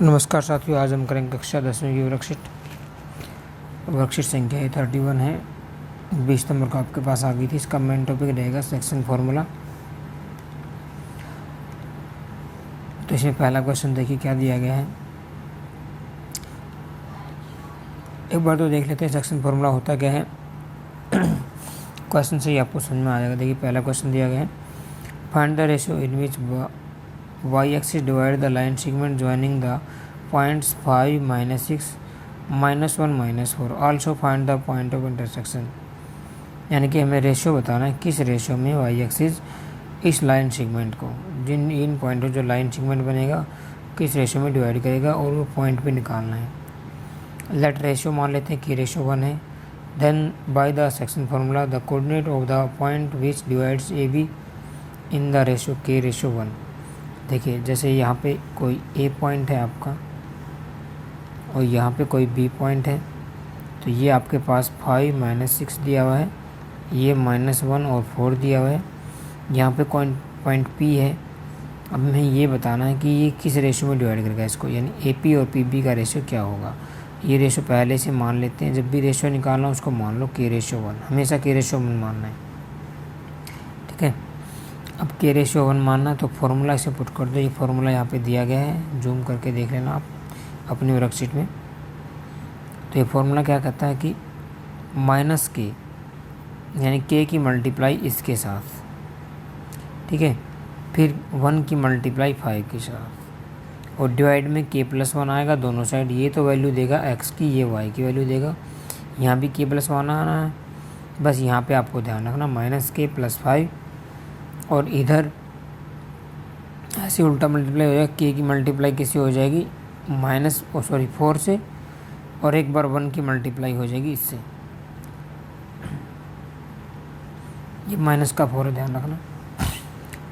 नमस्कार साथियों, आज हम करेंगे कक्षा 10वीं की वर्कशीट संख्या 31 है। 20 नंबर को आपके पास आ गई थी। इसका मेन टॉपिक रहेगा सेक्शन फार्मूला। तो इसमें पहला क्वेश्चन देखिए क्या दिया गया है। एक बार तो देख लेते हैं सेक्शन फार्मूला होता क्या है। क्वेश्चन से ही आपको समझ में आ जाएगा। देखिए पहला क्वेश्चन दिया गया है, find the ratio in which y-axis divide the line segment joining the points 5, -6, -1, -4. Also find the point of intersection। यानी कि हमें रेशियो बताना है, किस रेशियो में वाई एक्सिस इस लाइन सेगमेंट को, जिन इन पॉइंटों जो लाइन सेगमेंट बनेगा किस रेशियो में डिवाइड करेगा और वो पॉइंट भी निकालना है। लेट रेशियो मान लेते हैं कि रेशियो 1 है। Then by the section formula the coordinate of the point which divides A B in the ratio K ratio 1। देखिए जैसे यहाँ पे कोई ए पॉइंट है आपका और यहाँ पे कोई बी पॉइंट है, तो ये आपके पास 5 -6 दिया हुआ है, ये -1 और 4 दिया हुआ है। यहाँ पे पॉइंट पी है। अब हमें ये बताना है कि ये किस रेशियो में डिवाइड करेगा इसको, यानी ए पी और पी बी का रेशियो क्या होगा। ये रेशियो पहले से मान लेते हैं। जब भी रेशियो निकालना उसको मान लो के रेशियो 1, हमेशा के रेशियो 1 मानना है, ठीक है। अब के रेशियो 1 मानना है तो फॉर्मूला इसे पुट कर दो। ये फार्मूला यहाँ पे दिया गया है, जूम करके देख लेना आप अपनी वर्कशीट में। तो ये फार्मूला क्या कहता है कि माइनस के, यानी के की मल्टीप्लाई इसके साथ, ठीक है, फिर 1 की मल्टीप्लाई 5 के साथ, और डिवाइड में के + 1 आएगा दोनों साइड। ये तो वैल्यू देगा x की, ये y की वैल्यू देगा। यहाँ भी के + 1 आना है, बस यहाँ पे आपको ध्यान रखना -k + 5, और इधर ऐसे उल्टा मल्टीप्लाई हो जाएगा। के की मल्टीप्लाई किससे हो जाएगी, 4 से, और एक बार 1 की मल्टीप्लाई हो जाएगी इससे। ये -4 है, ध्यान रखना।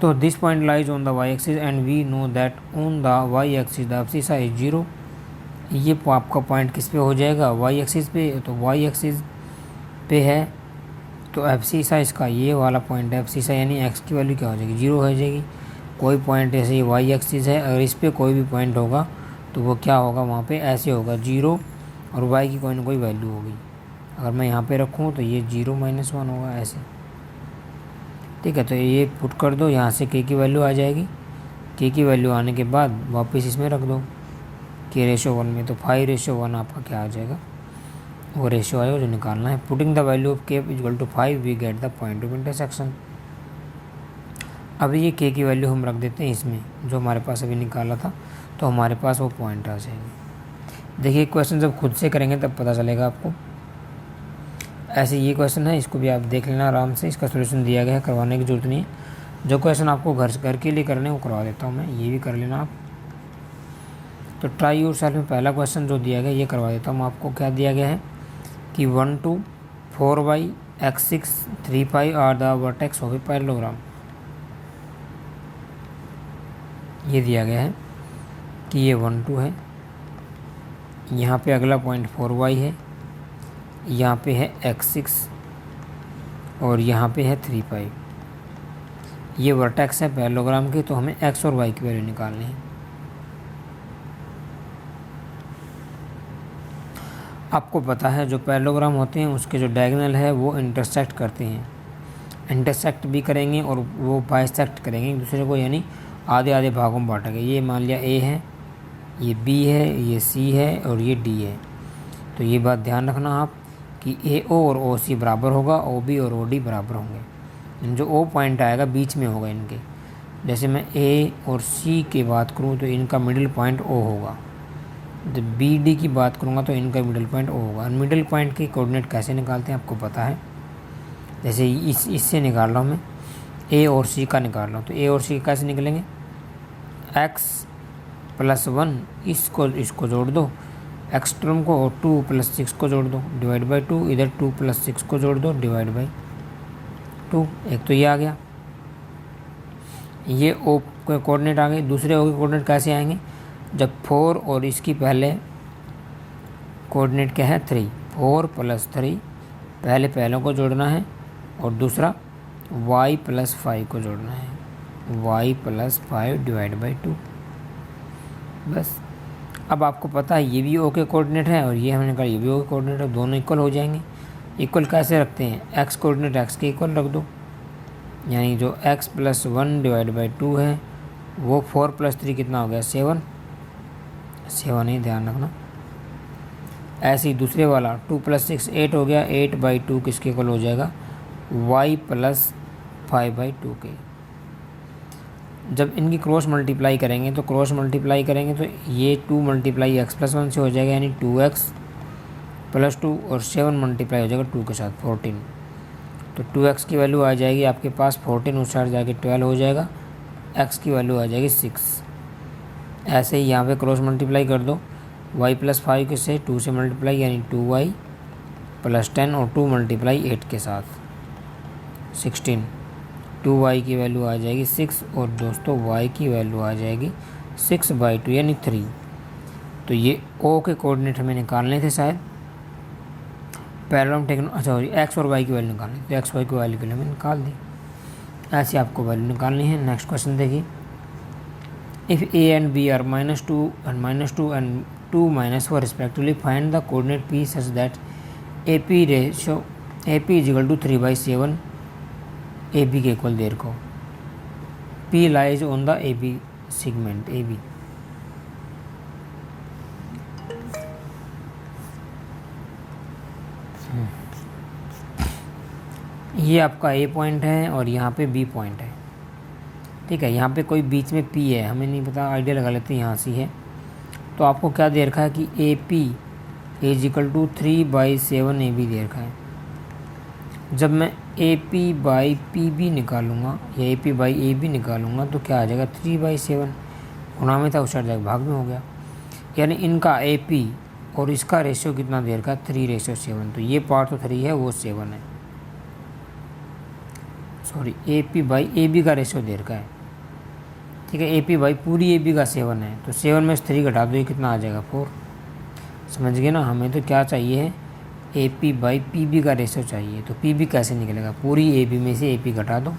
तो this point lies on the y axis and we know that on the y axis the abscissa is 0। ये आपका पॉइंट किस पे हो जाएगा, वाई एक्सिस पे। तो वाई एक्सिस पे है तो एब्सिसा इसका ये वाला पॉइंट है एब्सिसा, यानी एक्स की वैल्यू क्या हो जाएगी, 0 हो जाएगी। कोई पॉइंट ऐसे ही वाई एक्सिस है, अगर इस पे कोई भी पॉइंट होगा तो वो क्या होगा, वहाँ पे ऐसे होगा 0 और वाई की कोई ना कोई वैल्यू होगी। अगर मैं यहाँ पे रखूँ तो ये 0 -1 होगा ऐसे, ठीक है। तो ये पुट कर दो, यहाँ से के की वैल्यू आ जाएगी। के की वैल्यू आने के बाद वापस इसमें रख दो के रेशियो 1 में, तो 5:1 आपका क्या आ जाएगा, वो रेशियो आएगा जो निकालना है। Putting the value of K = 5 we get the point of intersection. अभी ये के की वैल्यू हम रख देते हैं इसमें, जो हमारे पास अभी निकाला था, तो हमारे पास वो पॉइंट आ जाएंगे। देखिए क्वेश्चन जब खुद से करेंगे तब पता चलेगा आपको। ऐसे ये क्वेश्चन है, इसको भी आप देख लेना आराम से। इसका सोल्यूशन दिया गया है, करवाने की जरूरत नहीं है। जो क्वेश्चन आपको घर के लिए करने वो करवा देता हूँ मैं, ये भी कर लेना आप। तो ट्राई योर सेल्फ में पहला क्वेश्चन जो दिया गया ये करवा देता हूँ आपको। क्या दिया गया है कि 1, 2, 4y, x6, 3, 5 are the vertex of a parallelogram. ये दिया गया है कि ये 1, 2 है, यहाँ पे अगला पॉइंट 4y है, यहाँ पे है x6 और यहाँ पे है 3, 5। ये वर्टेक्स है पैरेललोग्राम के, तो हमें x और y की वैल्यू निकालनी है। आपको पता है जो पैरेललोग्राम होते हैं उसके जो डायगोनल है वो इंटरसेक्ट करते हैं, इंटरसेक्ट भी करेंगे और वो बाइसेक्ट करेंगे एक दूसरे को, यानी आधे आधे भागों में बांटेंगे। ये मान लिया ए है, ये बी है, ये सी है और ये डी है। तो ये बात ध्यान रखना आप कि ए ओ और ओ सी बराबर होगा, ओ बी और ओ डी बराबर होंगे। जो ओ पॉइंट आएगा बीच में होगा इनके। जैसे मैं ए और सी की बात करूँ तो इनका मिडिल पॉइंट ओ होगा। जब बी डी की बात करूँगा तो इनका मिडिल पॉइंट ओ होगा। मिडिल पॉइंट के कोऑर्डिनेट कैसे निकालते हैं आपको पता है। जैसे इससे निकाल रहा हूँ मैं, ए और सी का निकाल रहा हूँ, तो ए और सी कैसे निकलेंगे, x + 1 इसको जोड़ दो, x टर्म को, और 2 + 6 को जोड़ दो, डिवाइड बाई 2। इधर 2 + 6 को जोड़ दो, डिवाइड बाई 2। एक तो ये आ गया, ये ओ के कोऑर्डिनेट आ गए। दूसरे ओ के कोऑर्डिनेट कैसे आएंगे, जब 4 और इसकी पहले कोऑर्डिनेट क्या है 3, 4 + 3 पहलों को जोड़ना है, और दूसरा y + 5 को जोड़ना है, y + 5 डिवाइड बाई 2। बस अब आपको पता है ये भी ओ के कोऑर्डिनेट है और ये हमने कहा ये भी ओ के कोऑर्डिनेट है, दोनों इक्वल हो जाएंगे। इक्वल कैसे रखते हैं, एक्स कोऑर्डिनेट एक्स के इक्वल रख दो, यानी जो x + 1 / 2 है वो 4 + 3 कितना हो गया 7 ही, ध्यान रखना। ऐसे ही दूसरे वाला 2 + 6 8 हो गया, 8/2 किसके इक्वल हो जाएगा, y + 5/2 के। जब इनकी क्रॉस मल्टीप्लाई करेंगे तो ये 2 × x + 1 से हो जाएगा, यानी 2x + 2 और 7 मल्टीप्लाई हो जाएगा 2 के साथ 14। तो 2x की वैल्यू आ जाएगी आपके पास 14, उस साइड जाके 12 हो जाएगा, x की वैल्यू आ जाएगी 6। ऐसे ही यहाँ पे क्रॉस मल्टीप्लाई कर दो, y + 5 के से 2 से मल्टीप्लाई, यानी 2y + 10 और 2 × 8 के साथ 16। 2y की वैल्यू आ जाएगी 6 और दोस्तों y की वैल्यू आ जाएगी 6/2 यानी 3। तो ये o के कोऑर्डिनेट हमें निकालने थे शायद, पहले हम x और y की वैल्यू निकालनी, तो x y की वैल्यू के लिए हमें निकाल दी। ऐसे आपको वैल्यू निकालनी है। नेक्स्ट क्वेश्चन देखिए, if a and b are -2 and -2 and 2 - 4 respectively, find the coordinate p such that AP = 3/7 AB के इक्वल देर को। P lies on the AB segment AB। ये आपका A पॉइंट है और यहाँ पे B पॉइंट है, ठीक है। यहाँ पे कोई बीच में P है, हमें नहीं पता, आइडिया लगा लेते हैं यहाँ से है। तो आपको क्या दे रखा है कि AP = 3/7 AB दे रखा है। जब मैं AP/PB निकालूंगा या AP/AB निकालूंगा तो क्या आ जाएगा 3/7, गुणा में था उस साइड जाकर भाग में हो गया, यानी इनका AP और इसका रेशियो कितना दे रखा है 3:7। तो ये पार्ट तो 3 है, वो 7 है, सॉरी AP/AB का रेशियो दे रखा है, ठीक है। AP/ पूरी AB का 7 है, तो 7 में से 3 घटा दो, ये कितना आ जाएगा 4। समझ गए ना, हमें तो क्या चाहिए है AP/PB का रेशियो चाहिए। तो PB कैसे निकलेगा, पूरी AB में से AP घटा दो,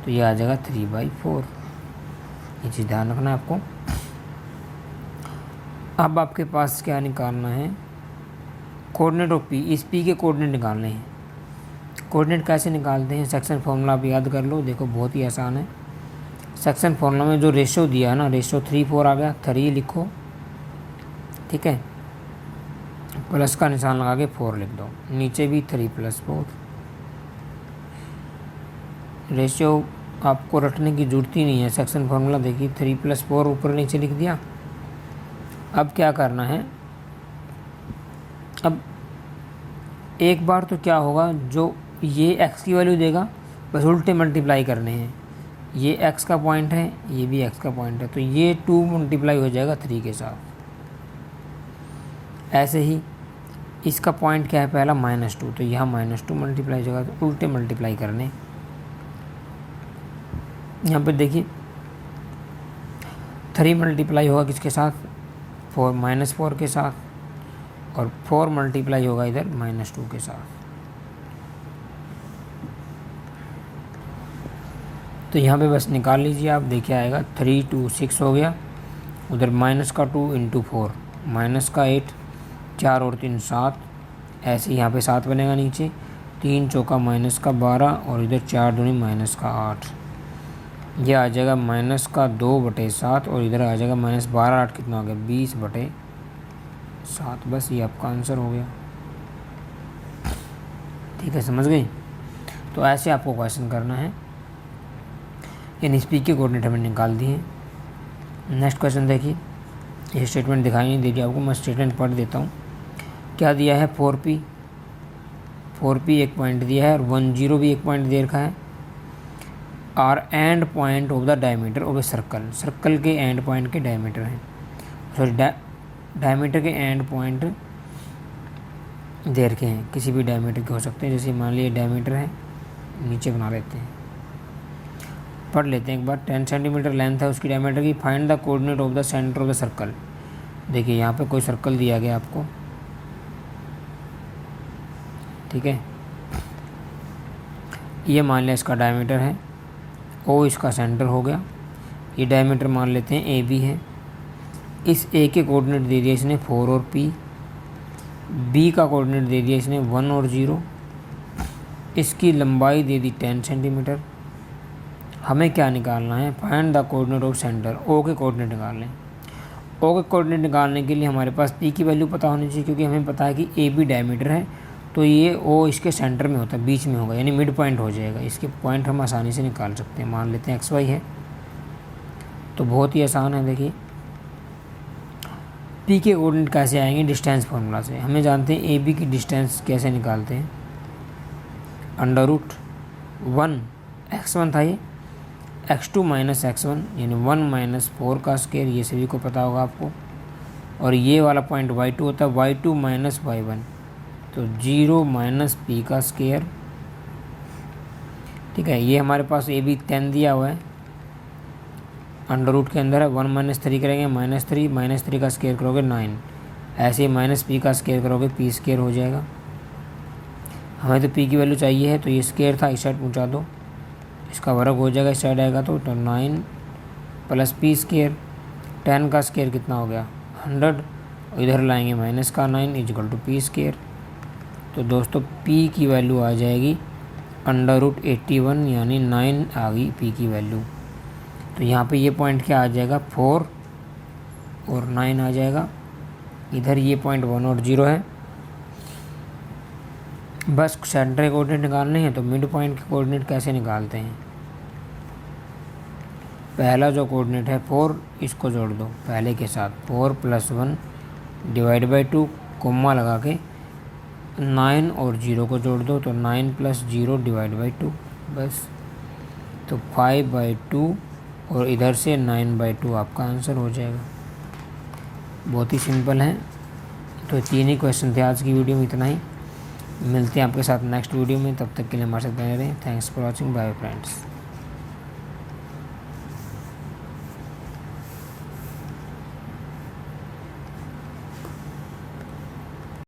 तो ये आ जाएगा 3/4। ये चीज़ ध्यान रखना है आपको। अब आपके पास क्या निकालना है, कोऑर्डिनेट ऑफ P। इस P के कोऑर्डिनेट निकालने हैं। कोऑर्डिनेट कैसे निकालते हैं, सेक्शन फॉर्मूला आप याद कर लो, देखो बहुत ही आसान है। सेक्शन फॉर्मूला में जो रेशियो दिया है ना, रेशियो 3/4 आ गया, 3 लिखो, ठीक है, प्लस का निशान लगा के 4 लिख दो, नीचे भी 3 + 4। रेशियो आपको रटने की ज़रूरत ही नहीं है, सेक्शन फार्मूला देखिए 3 + 4 ऊपर नीचे लिख दिया। अब क्या करना है, अब एक बार तो क्या होगा, जो ये x की वैल्यू देगा बस उल्टे मल्टीप्लाई करने हैं। ये x का पॉइंट है, ये भी x का पॉइंट है, तो ये 2 मल्टीप्लाई हो जाएगा 3 के साथ। ऐसे ही इसका पॉइंट क्या है पहला -2, तो यहाँ -2 मल्टीप्लाई हो जाएगा, तो उल्टे मल्टीप्लाई करने। यहाँ पे देखिए 3 मल्टीप्लाई होगा किसके साथ, 4 के साथ, और 4 मल्टीप्लाई होगा इधर -2 के साथ। तो यहाँ पे बस निकाल लीजिए आप, देखिए आएगा 3 2 6 हो गया, उधर -2 × 4 -8, 4 और 3 7, ऐसे यहाँ पे 7 बनेगा नीचे, 3 चौका -12 और इधर 4 दूनी -8। ये आ जाएगा -2/7 और इधर आ जाएगा -12 8 कितना हो गया 20/7। बस ये आपका आंसर हो गया, ठीक है, समझ गई। तो ऐसे आपको क्वेश्चन करना है। इन स्पीक के कोऑर्डिनेट हमें निकाल दिए। नेक्स्ट क्वेश्चन देखिए, ये स्टेटमेंट दिखाई नहीं दे रही आपको, मैं स्टेटमेंट पढ़ देता हूँ। क्या दिया है 4p एक पॉइंट दिया है और 10 भी एक पॉइंट दे रखा है। Are end point of the diameter of a circle, circle के एंड पॉइंट के डायमीटर हैं, सॉरी डायमीटर के एंड पॉइंट दे रखे हैं, किसी भी डायमीटर के हो सकते हैं। जैसे मान लीजिए डायमीटर है, नीचे बना लेते हैं, पढ़ लेते हैं एक बार। 10 सेंटीमीटर लेंथ है उसकी डायमीटर की। Find the coordinate of the centre of the circle. देखिए यहाँ पे कोई सर्कल दिया गया आपको, ठीक है, ये मान लिया इसका डायमीटर है, ओ इसका सेंटर हो गया। ये डायमीटर मान लेते हैं ए बी है, इस ए के कोऑर्डिनेट दे दिया इसने 4 और P, बी का कोऑर्डिनेट दे दिया इसने 1 और 0, इसकी लंबाई दे दी 10 सेंटीमीटर। हमें क्या निकालना है, find the coordinate of centre, O के कोऑर्डिनेट निकालने। ओ के कोऑर्डिनेट निकालने के लिए हमारे पास पी की वैल्यू पता होनी चाहिए, क्योंकि हमें पता है कि ए बी डायमीटर है, तो ये ओ इसके सेंटर में होता है, बीच में होगा, यानी मिड पॉइंट हो जाएगा। इसके पॉइंट हम आसानी से निकाल सकते हैं। मान लेते हैं एक्स वाई है, तो बहुत ही आसान है। देखिए पी के कोऑर्डिनेट कैसे आएंगे, डिस्टेंस फार्मूला से। हमें जानते हैं ए बी की डिस्टेंस कैसे निकालते हैं, √1 x1 था ये, x2 माइनस x1 यानी 1 माइनस 4 का स्क्वायर, ये सभी को पता होगा आपको। और ये वाला पॉइंट y2 होता है, y2 माइनस y1, तो 0 माइनस p का स्क्वायर। ठीक है, ये हमारे पास ए बी 10 दिया हुआ है, अंडर रूट के अंदर है। 1 माइनस 3 करेंगे -3, -3 का स्क्वायर करोगे 9, ऐसे ही माइनस p का स्क्वायर करोगे p स्क्वायर हो जाएगा। हमें तो p की वैल्यू चाहिए है, तो ये स्क्वायर था इस साइड पहुँचा दो, इसका वर्ग हो जाएगा, इस साइड आएगा तो 9 प्लस p स्क्वायर। 10 का स्क्वायर कितना हो गया 100, और इधर लाएंगे माइनस का 9 इक्वल टू p स्क्वायर। तो दोस्तों p की वैल्यू आ जाएगी √81, यानी 9 आ गई p की वैल्यू। तो यहाँ पे ये पॉइंट क्या आ जाएगा 4 और 9 आ जाएगा। इधर ये पॉइंट 1 और 0 है। बस सेंटर के कोऑर्डिनेट निकालने हैं, तो मिड पॉइंट के कोऑर्डिनेट कैसे निकालते हैं। पहला जो कोऑर्डिनेट है 4, इसको जोड़ दो पहले के साथ, 4 + 1 डिवाइड बाई 2, कोमा लगा के 9 और 0 को जोड़ दो, तो 9 + 0 डिवाइड बाई 2, बस। तो 5/2 और इधर से 9/2 आपका आंसर हो जाएगा। बहुत ही सिंपल है। तो 3 ही क्वेश्चन थे आज की वीडियो में, इतना ही। मिलते हैं आपके साथ नेक्स्ट वीडियो में, तब तक के लिए हमारे साथ बने रहें। Thanks for watching, bye friends.